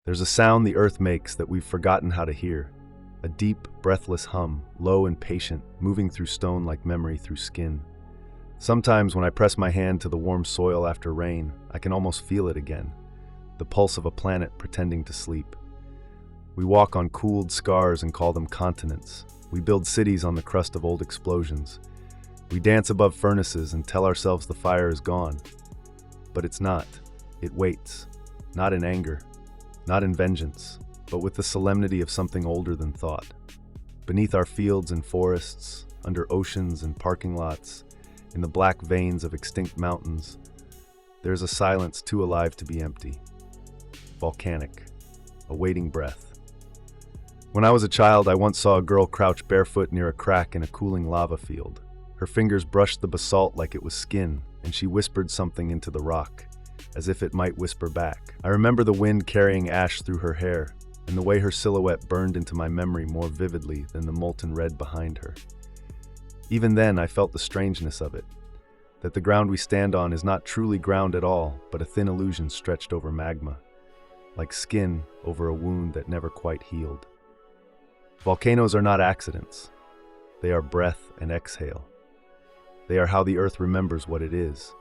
There's a sound the earth makes that we've forgotten how to hear. A deep, breathless hum, low and patient, moving through stone like memory through skin. Sometimes when I press my hand to the warm soil after rain, I can almost feel it again. The pulse of a planet pretending to sleep. We walk on cooled scars and call them continents. We build cities on the crust of old explosions. We dance above furnaces and tell ourselves the fire is gone. But it's not. It waits. Not in anger. Not in vengeance, but with the solemnity of something older than thought. Beneath our fields and forests, under oceans and parking lots, in the black veins of extinct mountains, there's a silence too alive to be empty. Volcanic. A waiting breath. When I was a child, I once saw a girl crouch barefoot near a crack in a cooling lava field. Her fingers brushed the basalt like it was skin, and she whispered something into the rock, as if it might whisper back. I remember the wind carrying ash through her hair, and the way her silhouette burned into my memory more vividly than the molten red behind her. Even then, I felt the strangeness of it, that the ground we stand on is not truly ground at all, but a thin illusion stretched over magma, like skin over a wound that never quite healed. Volcanoes are not accidents. They are breath and exhale. They are how the earth remembers what it is.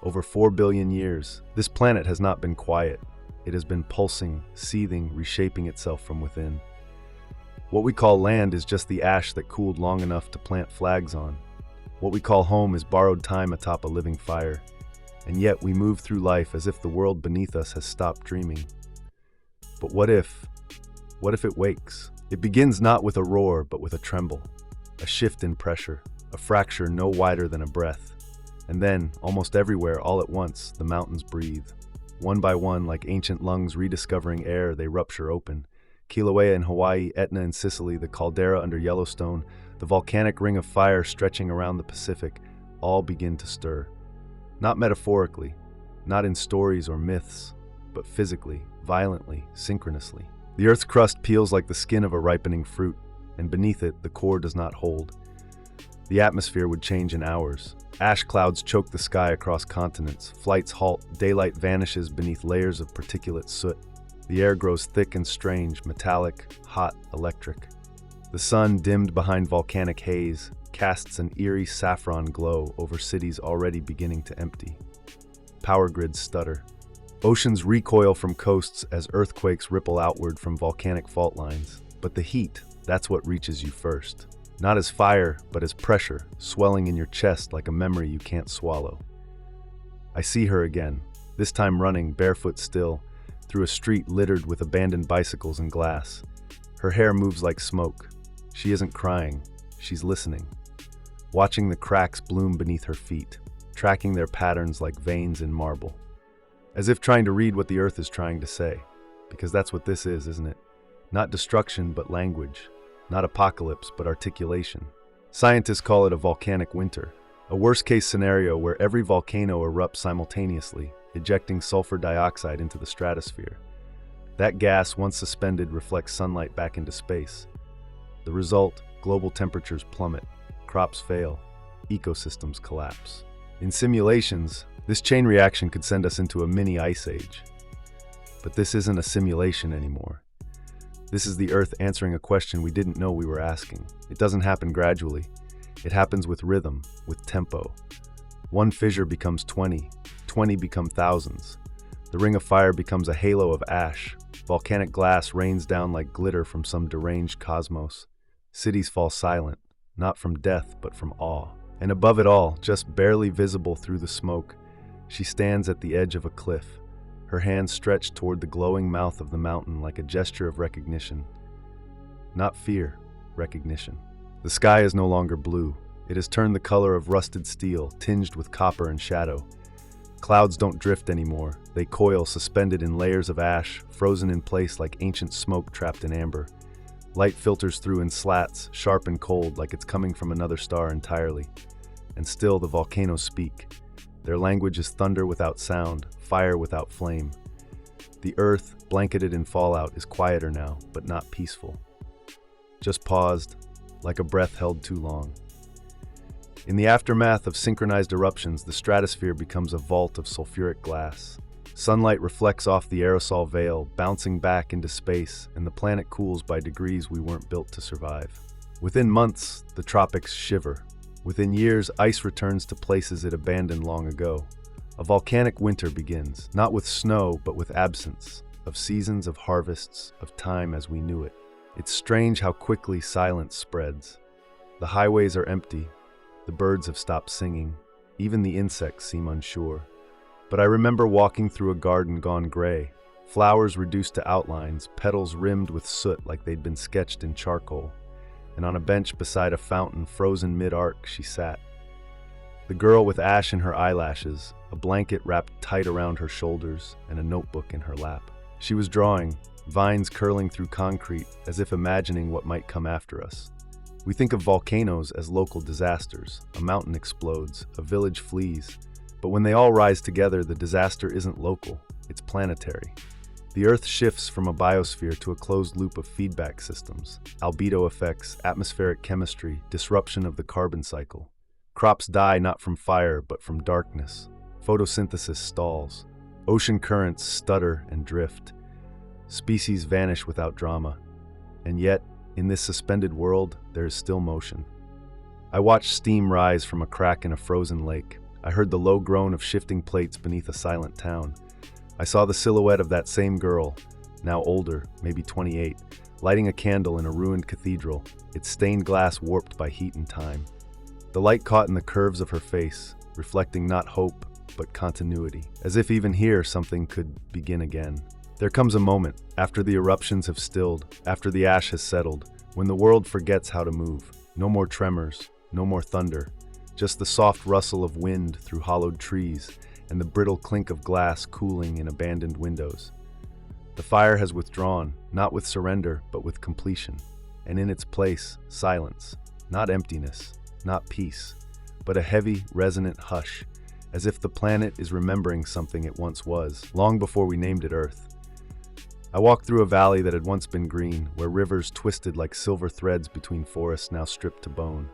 Over 4 billion years, this planet has not been quiet. It has been pulsing, seething, reshaping itself from within. What we call land is just the ash that cooled long enough to plant flags on. What we call home is borrowed time atop a living fire. And yet we move through life as if the world beneath us has stopped dreaming. But what if it wakes? It begins not with a roar, but with a tremble, a shift in pressure, a fracture no wider than a breath. And then, almost everywhere, all at once, the mountains breathe. One by one, like ancient lungs rediscovering air, they rupture open. Kilauea in Hawaii, Etna in Sicily, the caldera under Yellowstone, the volcanic ring of fire stretching around the Pacific, all begin to stir. Not metaphorically, not in stories or myths, but physically, violently, synchronously. The Earth's crust peels like the skin of a ripening fruit, and beneath it, the core does not hold. The atmosphere would change in hours. Ash clouds choke the sky across continents. Flights halt. Daylight vanishes beneath layers of particulate soot. The air grows thick and strange, metallic, hot, electric. The sun, dimmed behind volcanic haze, casts an eerie saffron glow over cities already beginning to empty. Power grids stutter. Oceans recoil from coasts as earthquakes ripple outward from volcanic fault lines. But the heat, that's what reaches you first. Not as fire, but as pressure, swelling in your chest like a memory you can't swallow. I see her again, this time running, barefoot still, through a street littered with abandoned bicycles and glass. Her hair moves like smoke. She isn't crying, she's listening. Watching the cracks bloom beneath her feet, tracking their patterns like veins in marble. As if trying to read what the earth is trying to say. Because that's what this is, isn't it? Not destruction, but language. Not apocalypse, but articulation. Scientists call it a volcanic winter, a worst-case scenario where every volcano erupts simultaneously, ejecting sulfur dioxide into the stratosphere. That gas, once suspended, reflects sunlight back into space. The result, global temperatures plummet, crops fail, ecosystems collapse. In simulations, this chain reaction could send us into a mini ice age. But this isn't a simulation anymore. This is the Earth answering a question we didn't know we were asking. It doesn't happen gradually. It happens with rhythm, with tempo. One fissure becomes 20, 20 become thousands. The ring of fire becomes a halo of ash. Volcanic glass rains down like glitter from some deranged cosmos. Cities fall silent, not from death, but from awe. And above it all, just barely visible through the smoke, she stands at the edge of a cliff, her hands stretched toward the glowing mouth of the mountain like a gesture of recognition. Not fear, recognition. The sky is no longer blue. It has turned the color of rusted steel, tinged with copper and shadow. Clouds don't drift anymore. They coil, suspended in layers of ash, frozen in place like ancient smoke trapped in amber. Light filters through in slats, sharp and cold, like it's coming from another star entirely. And still the volcanoes speak. Their language is thunder without sound, fire without flame. The earth, blanketed in fallout, is quieter now, but not peaceful. Just paused, like a breath held too long. In the aftermath of synchronized eruptions, the stratosphere becomes a vault of sulfuric glass. Sunlight reflects off the aerosol veil, bouncing back into space, and the planet cools by degrees we weren't built to survive. Within months, the tropics shiver. Within years, ice returns to places it abandoned long ago. A volcanic winter begins, not with snow, but with absence, of seasons, of harvests, of time as we knew it. It's strange how quickly silence spreads. The highways are empty. The birds have stopped singing. Even the insects seem unsure. But I remember walking through a garden gone gray, flowers reduced to outlines, petals rimmed with soot like they'd been sketched in charcoal. And on a bench beside a fountain, frozen mid-arc, she sat. The girl with ash in her eyelashes, a blanket wrapped tight around her shoulders, and a notebook in her lap. She was drawing, vines curling through concrete, as if imagining what might come after us. We think of volcanoes as local disasters. A mountain explodes, a village flees. But when they all rise together, the disaster isn't local, it's planetary. The Earth shifts from a biosphere to a closed loop of feedback systems, albedo effects, atmospheric chemistry, disruption of the carbon cycle. Crops die not from fire, but from darkness. Photosynthesis stalls. Ocean currents stutter and drift. Species vanish without drama. And yet, in this suspended world, there is still motion. I watched steam rise from a crack in a frozen lake. I heard the low groan of shifting plates beneath a silent town. I saw the silhouette of that same girl, now older, maybe 28, lighting a candle in a ruined cathedral, its stained glass warped by heat and time. The light caught in the curves of her face, reflecting not hope, but continuity, as if even here something could begin again. There comes a moment, after the eruptions have stilled, after the ash has settled, when the world forgets how to move. No more tremors, no more thunder. Just the soft rustle of wind through hollowed trees and the brittle clink of glass cooling in abandoned windows. The fire has withdrawn, not with surrender, but with completion. And in its place, silence. Not emptiness, not peace, but a heavy, resonant hush, as if the planet is remembering something it once was, long before we named it Earth. I walked through a valley that had once been green, where rivers twisted like silver threads between forests now stripped to bone.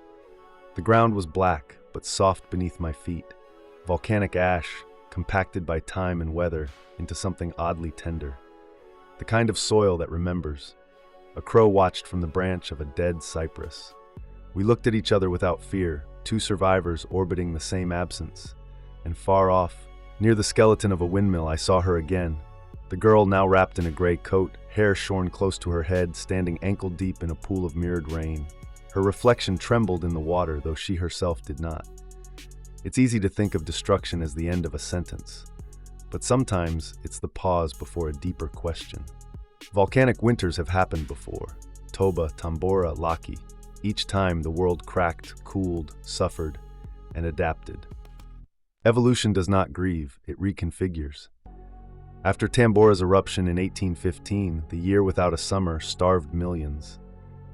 The ground was black, but soft beneath my feet. Volcanic ash, compacted by time and weather into something oddly tender. The kind of soil that remembers. A crow watched from the branch of a dead cypress. We looked at each other without fear, two survivors orbiting the same absence. And far off, near the skeleton of a windmill, I saw her again. The girl, now wrapped in a gray coat, hair shorn close to her head, standing ankle-deep in a pool of mirrored rain. Her reflection trembled in the water, though she herself did not. It's easy to think of destruction as the end of a sentence, but sometimes it's the pause before a deeper question. Volcanic winters have happened before. Toba, Tambora, Laki. Each time the world cracked, cooled, suffered, and adapted. Evolution does not grieve, it reconfigures. After Tambora's eruption in 1815, the year without a summer starved millions.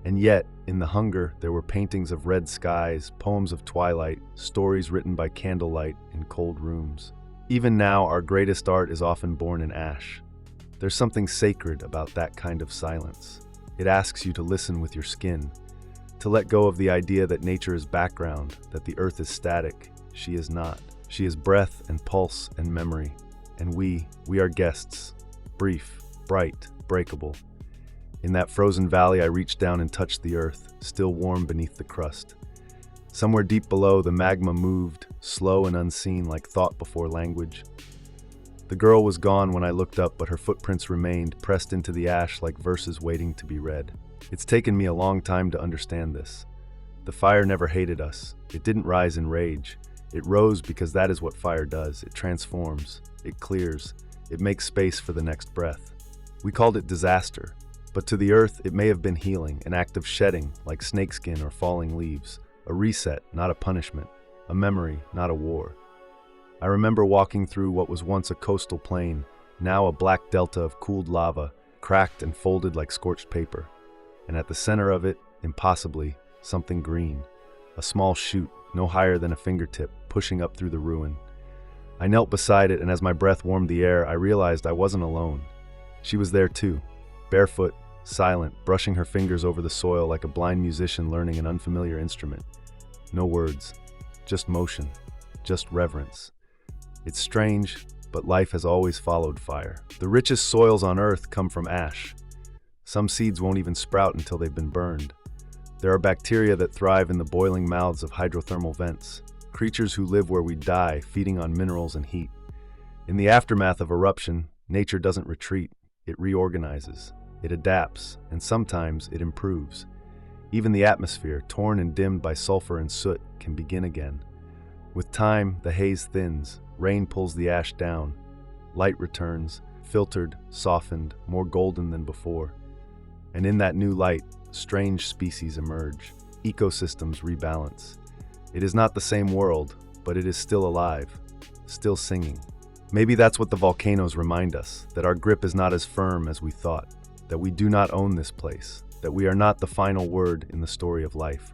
And yet, in the hunger, there were paintings of red skies, poems of twilight, stories written by candlelight in cold rooms. Even now, our greatest art is often born in ash. There's something sacred about that kind of silence. It asks you to listen with your skin, to let go of the idea that nature is background, that the earth is static. She is not. She is breath and pulse and memory. And we are guests, brief, bright, breakable. In that frozen valley, I reached down and touched the earth, still warm beneath the crust. Somewhere deep below, the magma moved, slow and unseen, like thought before language. The girl was gone when I looked up, but her footprints remained, pressed into the ash like verses waiting to be read. It's taken me a long time to understand this. The fire never hated us. It didn't rise in rage. It rose because that is what fire does. It transforms. It clears. It makes space for the next breath. We called it disaster. But to the earth, it may have been healing, an act of shedding, like snakeskin or falling leaves, a reset, not a punishment, a memory, not a war. I remember walking through what was once a coastal plain, now a black delta of cooled lava, cracked and folded like scorched paper. And at the center of it, impossibly, something green, a small shoot, no higher than a fingertip, pushing up through the ruin. I knelt beside it, and as my breath warmed the air, I realized I wasn't alone. She was there too, barefoot, silent, brushing her fingers over the soil like a blind musician learning an unfamiliar instrument. No words, just motion, just reverence. It's strange, but life has always followed fire. The richest soils on Earth come from ash. Some seeds won't even sprout until they've been burned. There are bacteria that thrive in the boiling mouths of hydrothermal vents, creatures who live where we die, feeding on minerals and heat. In the aftermath of eruption, nature doesn't retreat, it reorganizes, it adapts, and sometimes it improves. Even the atmosphere, torn and dimmed by sulfur and soot, can begin again. With time, the haze thins, rain pulls the ash down, light returns, filtered, softened, more golden than before. And in that new light, strange species emerge, ecosystems rebalance. It is not the same world, but it is still alive, still singing. Maybe that's what the volcanoes remind us, that our grip is not as firm as we thought, that we do not own this place, that we are not the final word in the story of life,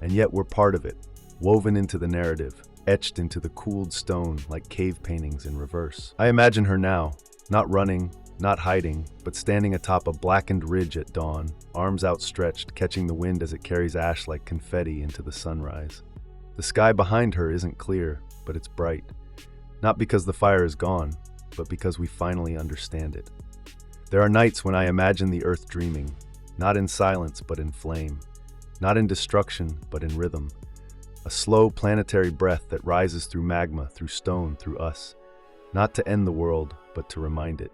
and yet we're part of it, woven into the narrative, etched into the cooled stone like cave paintings in reverse. I imagine her now, not running, not hiding, but standing atop a blackened ridge at dawn, arms outstretched, catching the wind as it carries ash like confetti into the sunrise. The sky behind her isn't clear, but it's bright. Not because the fire is gone, but because we finally understand it. There are nights when I imagine the earth dreaming, not in silence but in flame, not in destruction but in rhythm. A slow planetary breath that rises through magma, through stone, through us, not to end the world, but to remind it.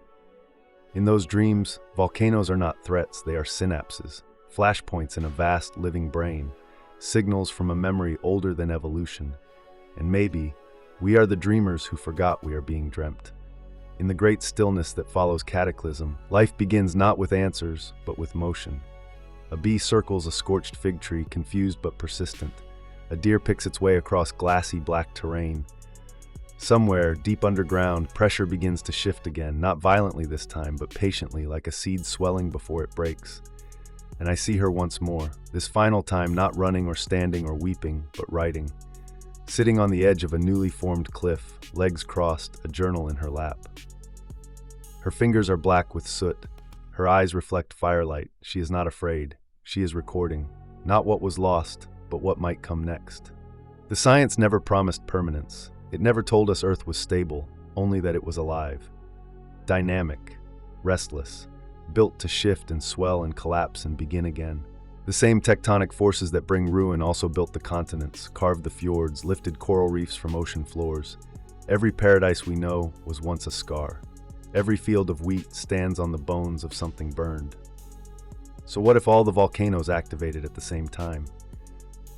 In those dreams, volcanoes are not threats, they are synapses, flashpoints in a vast living brain, signals from a memory older than evolution. And maybe, we are the dreamers who forgot we are being dreamt. In the great stillness that follows cataclysm, life begins not with answers, but with motion. A bee circles a scorched fig tree, confused but persistent. A deer picks its way across glassy black terrain. Somewhere, deep underground, pressure begins to shift again, not violently this time, but patiently, like a seed swelling before it breaks. And I see her once more, this final time not running or standing or weeping, but writing. Sitting on the edge of a newly formed cliff, legs crossed, a journal in her lap. Her fingers are black with soot. Her eyes reflect firelight. She is not afraid. She is recording, not what was lost, but what might come next. The science never promised permanence. It never told us Earth was stable, only that it was alive. Dynamic, restless, built to shift and swell and collapse and begin again. The same tectonic forces that bring ruin also built the continents, carved the fjords, lifted coral reefs from ocean floors. Every paradise we know was once a scar. Every field of wheat stands on the bones of something burned. So what if all the volcanoes activated at the same time?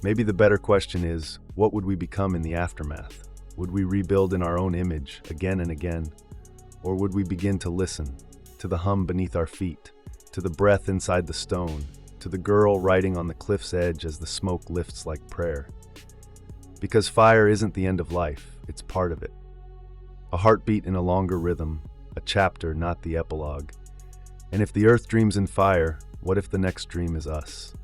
Maybe the better question is, what would we become in the aftermath? Would we rebuild in our own image, again and again? Or would we begin to listen, to the hum beneath our feet, to the breath inside the stone, to the girl writing on the cliff's edge as the smoke lifts like prayer? Because fire isn't the end of life, it's part of it. A heartbeat in a longer rhythm, a chapter, not the epilogue. And if the earth dreams in fire, what if the next dream is us?